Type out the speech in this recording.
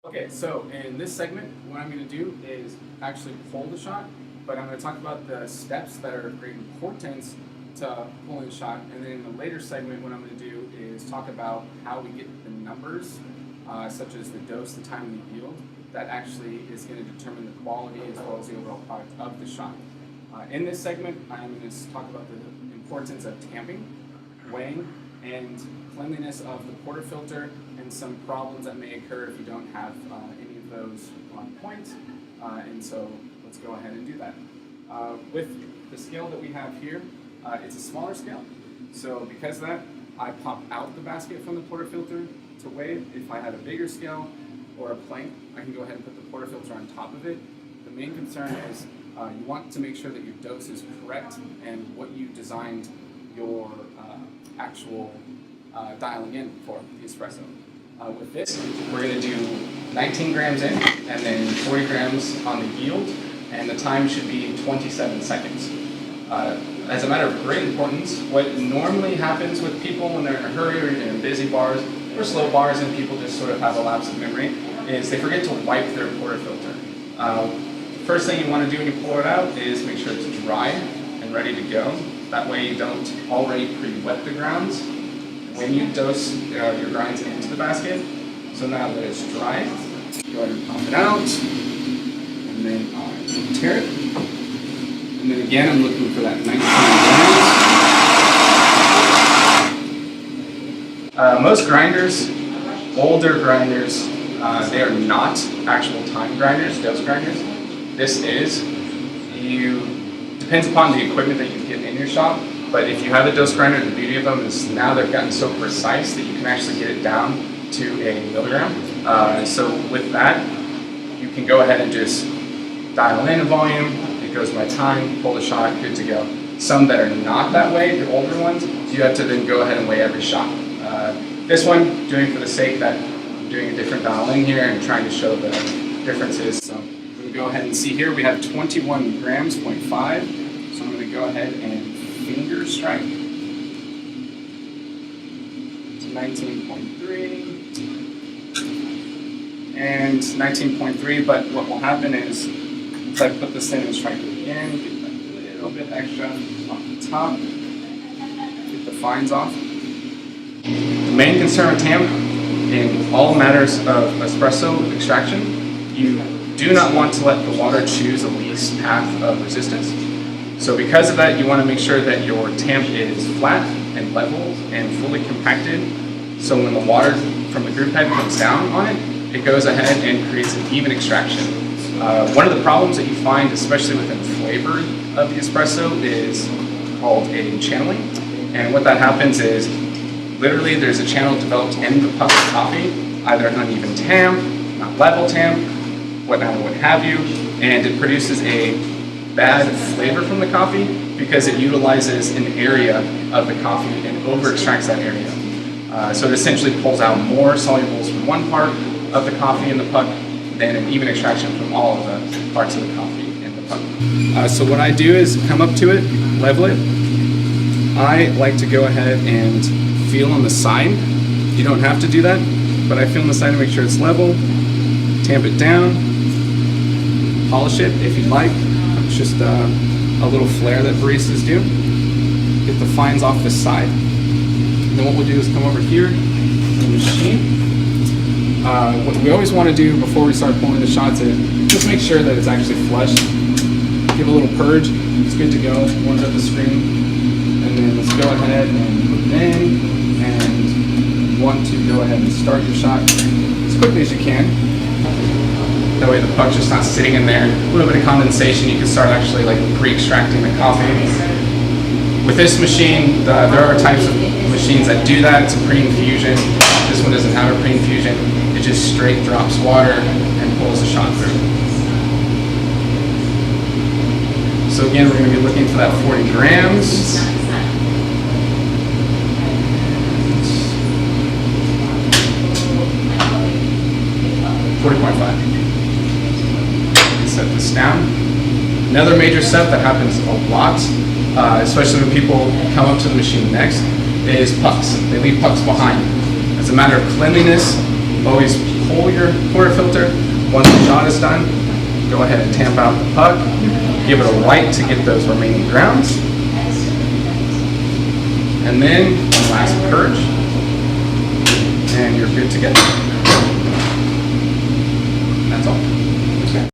Okay, so in this segment, what I'm going to do is actually pull the shot, but I'm going to talk about the steps that are of great importance to pulling the shot, and then in the later segment, what I'm going to do is talk about how we get the numbers, such as the dose, the time, and the yield, that actually is going to determine the quality as well as the overall product of the shot. In this segment, I'm going to talk about the importance of tamping, weighing, and cleanliness of the portafilter, and some problems that may occur if you don't have any of those on point. And so let's go ahead and do that. With the scale that we have here, it's a smaller scale. So because of that, I pop out the basket from the portafilter to weigh it. If I had a bigger scale or a plank, I can go ahead and put the portafilter on top of it. The main concern is you want to make sure that your dose is correct and what you designed your actual dialing in for the espresso. With this, we're going to do 19 grams in and then 40 grams on the yield, and the time should be 27 seconds. As a matter of great importance, what normally happens with people when they're in a hurry or even in busy bars or slow bars and people just sort of have a lapse of memory is they forget to wipe their portafilter. First thing you want to do when you pull it out is make sure it's dry and ready to go. That way you don't already pre-wet the grounds when you dose your grinds into the basket. So now that it's dry, go ahead and pop it out, and then I tear it. And then again, I'm looking for that 19 grams. Most grinders, older grinders, they are not actual time grinders, dose grinders. This is, depends upon the equipment that you get in your shop, but if you have a dose grinder, the beauty of them is now they've gotten so precise that you can actually get it down to a milligram. So with that, you can go ahead and just dial in a volume, it goes by time, pull the shot, good to go. Some that are not that way, the older ones, you have to then go ahead and weigh every shot. This one, doing for the sake that I'm doing a different dial in here and trying to show the differences. So we'll go ahead and see here, we have 21 grams, 0.5. So I'm going to go ahead and finger strike. It's 19.3 and 19.3, but what will happen is once I put this in and strike it again, get that little bit extra off the top, get the fines off. The main concern with tamp in all matters of espresso extraction, you do not want to let the water choose the least path of resistance. So because of that, you want to make sure that your tamp is flat and level and fully compacted. So when the water from the group head comes down on it, it goes ahead and creates an even extraction. One of the problems that you find, especially within the flavor of the espresso, is called a channeling. And what that happens is, literally there's a channel developed in the puck of coffee, either an uneven tamp, not level tamp, what have you, and it produces a bad flavor from the coffee because it utilizes an area of the coffee and over extracts that area. So it essentially pulls out more solubles from one part of the coffee in the puck than an even extraction from all of the parts of the coffee in the puck. So what I do is come up to it, level it. I like to go ahead and feel on the side. You don't have to do that, but I feel on the side to make sure it's level, tamp it down, polish it if you'd like. It's just a little flare that baristas do. Get the fines off the side. And then what we'll do is come over here in the machine. What we always want to do before we start pulling the shots is just make sure that it's actually flushed. Give a little purge. It's good to go. Warms up the screen. And then let's go ahead and put it in. And you want to go ahead and start your shot as quickly as you can. That way the puck's just not sitting in there. A little bit of condensation, you can start actually like pre-extracting the coffee. With this machine, there are types of machines that do that. It's a pre-infusion. This one doesn't have a pre-infusion. It just straight drops water and pulls the shot through. So again, we're going to be looking for that 40 grams. Set this down. Another major step that happens a lot, especially when people come up to the machine next, is pucks. They leave pucks behind. As a matter of cleanliness, Always pull your filter. Once the shot is done, go ahead and tamp out the puck. Give it a wipe to get those remaining grounds. And then one last purge. And you're good to go. That's all.